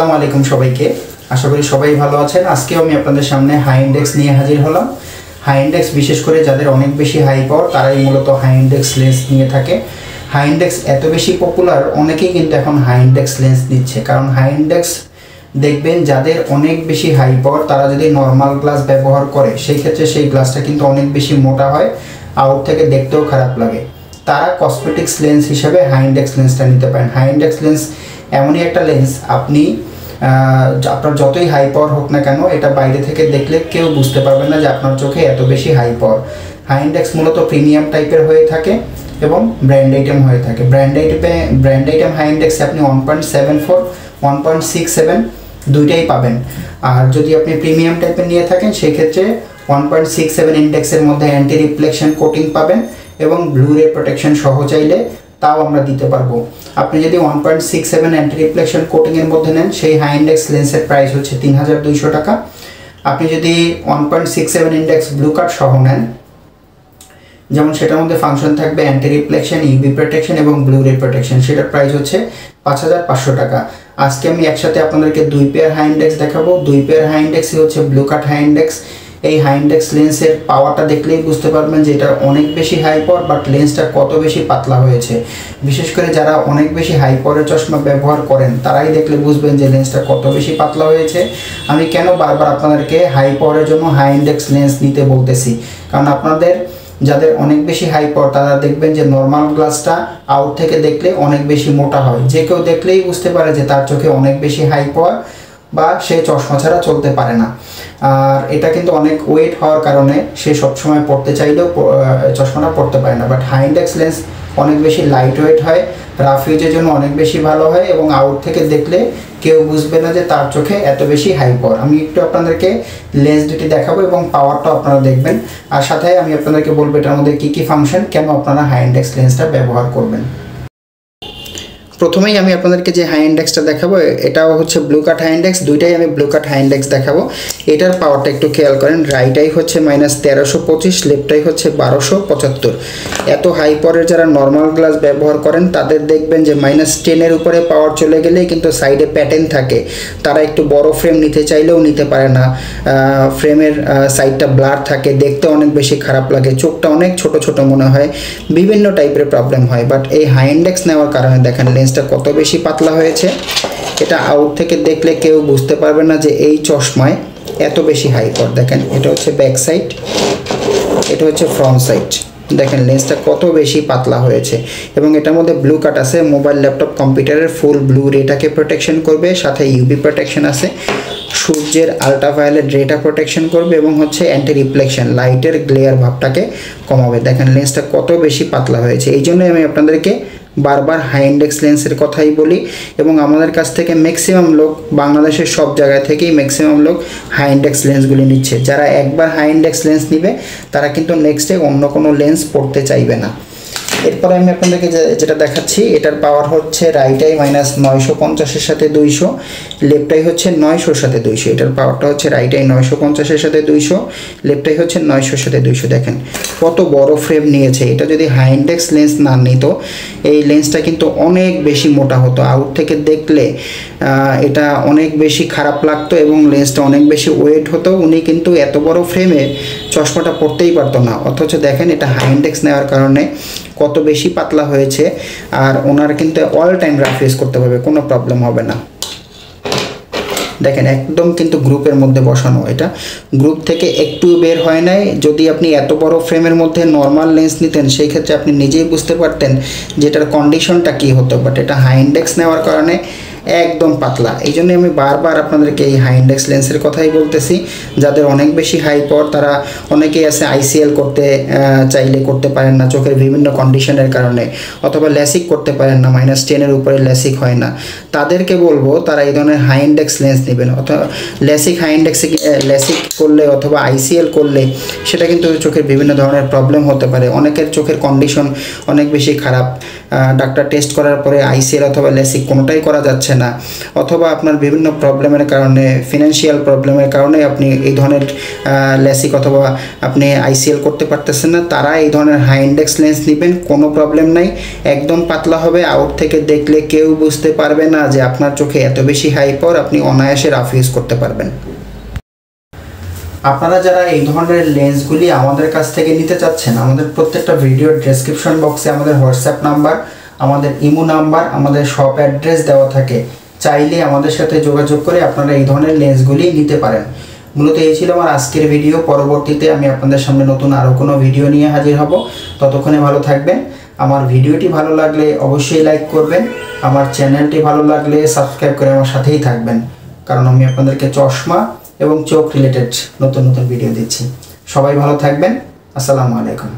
আসসালামু আলাইকুম সবাইকে। আশা করি সবাই ভালো আছেন। আজকে আমি আপনাদের সামনে হাই ইন্ডেক্স নিয়ে হাজির হলাম। হাই ইন্ডেক্স বিশেষ করে যাদের অনেক বেশি হাই পাওয়ার তারাই মূলত হাই ইন্ডেক্স লেন্স নিয়ে থাকে। হাই ইন্ডেক্স এত বেশি পপুলার, অনেকেই কিন্তু এখন হাই ইন্ডেক্স লেন্স নিচ্ছে। কারণ হাই ইন্ডেক্স দেখবেন যাদের অনেক বেশি হাই পাওয়ার তারা যদি নর্মাল গ্লাস ব্যবহার করে সেই ক্ষেত্রে সেই গ্লাসটা কিন্তু অনেক বেশি মোটা হয়, আউট থেকে দেখতেও খারাপ লাগে। তারা কসমেটিক্স লেন্স হিসেবে হাই ইন্ডেক্স লেন্সটা নিতে পারেন। হাই ইন্ডেক্স লেন্স এমনই একটা লেন্স, আপনি আপনার যতই হাই পাওয়ার হোক না কেন এটা বাইরে থেকে দেখলে কেউ বুঝতে পারবে না যে আপনার চোখে এত বেশি হাই পাওয়ার। হাই ইন্ডেক্স মূলত প্রিমিয়াম টাইপের হয়ে থাকে এবং ব্র্যান্ড আইটেম হয়ে থাকে। ব্র্যান্ড আইটেম হাই ইন্ডেক্সে আপনি 1.74, 1.67 দুইটাই পাবেন। আর যদি আপনি প্রিমিয়াম টাইপের নিয়ে থাকেন সেই ক্ষেত্রে 1.67 ইন্ডেক্সের মধ্যে অ্যান্টি রিফ্লেকশন কোটিং পাবেন এবং ব্লু রে প্রোটেকশন সহ চাইলে তাও আমরা দিতে পারবো। আপনি যদি 1.67 অ্যান্টি রিফ্লেকশন কোটিংয়ের মধ্যে নেন সেই হাই ইন্ডেক্স লেন্সের প্রাইস হচ্ছে 3200 টাকা। আপনি যদি 1.67 ইন্ডেক্স ব্লু কাট সহ নেন, যেমন সেটার মধ্যে ফাংশন থাকবে অ্যান্টি রিফ্লেকশন, ইউভি প্রোটেকশন এবং ব্লু রে প্রোটেকশন, সেটার প্রাইস হচ্ছে 5500 টাকা। আজকে আমি একসাথে আপনাদেরকে দুই পেয়ার হাই ইন্ডেক্স দেখাবো। দুই পেয়ার হাই ইন্ডেক্সই হচ্ছে ব্লু কাট হাই ইন্ডেক্স। এই হাই ইন্ডেক্স লেন্সের পাওয়ারটা দেখলেই বুঝতে পারবেন যে এটা অনেক বেশি হাই পাওয়ার, বাট লেন্সটা কত বেশি পাতলা হয়েছে। বিশেষ করে যারা অনেক বেশি হাই পাওয়ারের চশমা ব্যবহার করেন তারাই দেখলে বুঝবেন যে লেন্সটা কত বেশি পাতলা হয়েছে। আমি কেন বারবার আপনাদেরকে হাই পাওয়ারের জন্য হাই ইন্ডেক্স লেন্স নিতে বলতেছি, কারণ আপনাদের যাদের অনেক বেশি হাই পাওয়ার তারা দেখবেন যে নর্মাল গ্লাসটা আউট থেকে দেখলে অনেক বেশি মোটা হয়। যে কেউ দেখলেই বুঝতে পারে যে তার চোখে অনেক বেশি হাই পাওয়ার বা সে চশমা ছাড়া চলতে পারে না। আর এটা কিন্তু অনেক ওয়েট হওয়ার কারণে সে সবসময় পড়তে চাইলেও চশমাটা পড়তে পারে না। বাট হাই ইন্ডেক্স লেন্স অনেক বেশি লাইট ওয়েট হয়, রাফ ইউজের জন্য অনেক বেশি ভালো হয় এবং আউট থেকে দেখলে কেউ বুঝবে না যে তার চোখে এত বেশি হাই পাওয়ার। আমি একটু আপনাদেরকে লেন্স দুটি দেখাবো এবং পাওয়ারটাও আপনারা দেখবেন, আর সাথে আমি আপনাদেরকে বলবো এটার মধ্যে কী কী ফাংশন, কেন আপনারা হাই ইন্ডেক্স লেন্সটা ব্যবহার করবেন। প্রথমেই আমি আপনাদেরকে যে হাই ইন্ডেক্সটা দেখাবো এটাও হচ্ছে ব্লু কাট হাই ইন্ডেক্স। দুইটাই আমি ব্লু কাট হাই ইন্ডেক্স দেখাবো। এটার পাওয়ারটা একটু খেয়াল করেন, রাইটাই হচ্ছে -1325, লেফটাই হচ্ছে 1275। এত হাই পাওয়ারের যারা নর্মাল গ্লাস ব্যবহার করেন তাদের দেখবেন যে -10 উপরে পাওয়ার চলে গেলেই কিন্তু সাইডে প্যাটার্ন থাকে। তারা একটু বড় ফ্রেম নিতে চাইলেও নিতে পারে না, ফ্রেমের সাইডটা ব্লার থাকে, দেখতে অনেক বেশি খারাপ লাগে, চোখটা অনেক ছোট ছোট মনে হয়, বিভিন্ন টাইপের প্রবলেম হয়। বাট এই হাই ইন্ডেক্স নেওয়ার কারণে দেখেন লেন্সটা কত বেশি পাতলা হয়েছে। এটা আউট থেকে দেখলে কেউ বুঝতে পারবে না যে এই চশমায় এত বেশি হাই পাওয়ার। দেখেন এটা হচ্ছে ব্যাক সাইড, এটা হচ্ছে ফ্রন্ট সাইড। দেখেন লেন্সটা কত বেশি পাতলা হয়েছে এবং এটার মধ্যে ব্লু কাট আছে, মোবাইল ল্যাপটপ কম্পিউটারের ফুল ব্লু রেটাকে প্রোটেকশন করবে, সাথে ইউভি প্রোটেকশন আছে, সূর্যের আলট্রাভায়োলেট রেটা প্রোটেকশন করবে এবং হচ্ছে অ্যান্টি রিফ্লেকশন, লাইটের গ্লেয়ার ভাবটাকে কমাবে। দেখেন লেন্সটা কত বেশি পাতলা হয়েছে। এই জন্যই আমি আপনাদেরকে বারবার হাই ইন্ডেক্স লেন্সের কথাই বলি এবং আমাদের কাছ থেকে ম্যাক্সিমাম লোক, বাংলাদেশের সব জায়গা থেকেই ম্যাক্সিমাম লোক হাই ইন্ডেক্স লেন্সগুলি নিচ্ছে। যারা একবার হাই ইন্ডেক্স লেন্স নিবে তারা কিন্তু নেক্সটে অন্য কোনো লেন্স পড়তে চাইবে না। এরপরে আমি আপনাদেরকে যেটা দেখাচ্ছি এটার পাওয়ার হচ্ছে রাইটাই -950-এর সাথে 200, লেফটাই হচ্ছে 900-এর সাথে 200। এটার পাওয়ারটা হচ্ছে রাইটাই 950-এর সাথে 200, লেফটাই হচ্ছে 900-এর সাথে 200। দেখেন কত বড় ফ্রেম নিয়েছে। এটা যদি হাই ইন্ডেক্স লেন্স না নিত এই লেন্সটা কিন্তু অনেক বেশি মোটা হতো, আউট থেকে দেখলে এটা অনেক বেশি খারাপ লাগতো এবং লেন্সটা অনেক বেশি ওয়েট হতো। উনি কিন্তু এত বড় ফ্রেমে চশমাটা পড়তেই পারতো না, অথচ দেখেন এটা হাই ইন্ডেক্স নেওয়ার কারণে কত বেশি পাতলা হয়েছে। আর ওনার কিন্তু অল টাইম রাফ ইউজ করতে পারবে, কোনো প্রবলেম হবে না। দেখেন একদম কিন্তু গ্রুপের মধ্যে বসানো, এটা গ্রুপ থেকে একটু বের হয় নাই। যদি আপনি এত বড় ফ্রেমের মধ্যে নর্মাল লেন্স নিতেন সেই ক্ষেত্রে আপনি নিজেই বুঝতে পারতেন যে এটার কন্ডিশনটা কী হতো। বাট এটা হাই ইন্ডেক্স নেওয়ার কারণে একদম পাতলা। এই জন্যই আমি বারবার আপনাদেরকে এই হাই ইন্ডেক্স লেন্সের কথাই বলতেছি। যাদের অনেক বেশি হাই পাওয়ার তারা অনেকেই আছে আইসিএল করতে চাইলে করতে পারেন না চোখের বিভিন্ন কন্ডিশনের কারণে, অথবা ল্যাসিক করতে পারেন না, -10-এর উপরে ল্যাসিক হয় না। তাদেরকে বলবো তারা এই ধরনের হাই ইন্ডেক্স লেন্স নেবেন। অথবা হাই ইন্ডেক্সে ল্যাসিক করলে অথবা আইসিএল করলে সেটা কিন্তু চোখের বিভিন্ন ধরনের প্রবলেম হতে পারে। অনেকের চোখের কন্ডিশন অনেক বেশি খারাপ, ডাক্তার টেস্ট করার পরে আইসিএল অথবা ল্যাসিক কোনোটাই করা যাচ্ছে না, অথবা আপনার বিভিন্ন প্রবলেমের কারণে, ফিনান্সিয়াল প্রবলেমের কারণে আপনি এই ধরনের ল্যাসিক অথবা আপনি আইসিএল করতে পারতেছেন না, তারা এই ধরনের হাই ইন্ডেক্স লেন্স নেবেন, কোনো প্রবলেম নাই। একদম পাতলা হবে, আউট থেকে দেখলে কেউ বুঝতে পারবে না যে আপনার চোখে এত বেশি হাই পাওয়ার, আপনি অনায়াসে রাফ ইউজ করতে পারবেন। আপনারা যারা এই ধরনের লেন্সগুলি আমাদের কাছ থেকে নিতে চাচ্ছেন, আমাদের প্রত্যেকটা ভিডিওর ডেসক্রিপশন বক্সে আমাদের হোয়াটসঅ্যাপ নাম্বার, আমাদের ইমো নাম্বার, আমাদের শপ অ্যাড্রেস দেওয়া থাকে। চাইলে আমাদের সাথে যোগাযোগ করে আপনারা এই ধরনের লেন্সগুলি নিতে পারেন। মূলত এই ছিল আমার আজকের ভিডিও। পরবর্তীতে আমি আপনাদের সামনে নতুন আরও কোনো ভিডিও নিয়ে হাজির হব। ততক্ষণে ভালো থাকবেন। আমার ভিডিওটি ভালো লাগলে অবশ্যই লাইক করবেন, আমার চ্যানেলটি ভালো লাগলে সাবস্ক্রাইব করে আমার সাথেই থাকবেন, কারণ আমি আপনাদেরকে চশমা এবং চোখ রিলেটেড নতুন নতুন ভিডিও দিচ্ছি। সবাই ভালো থাকবেন। আসসালামু আলাইকুম।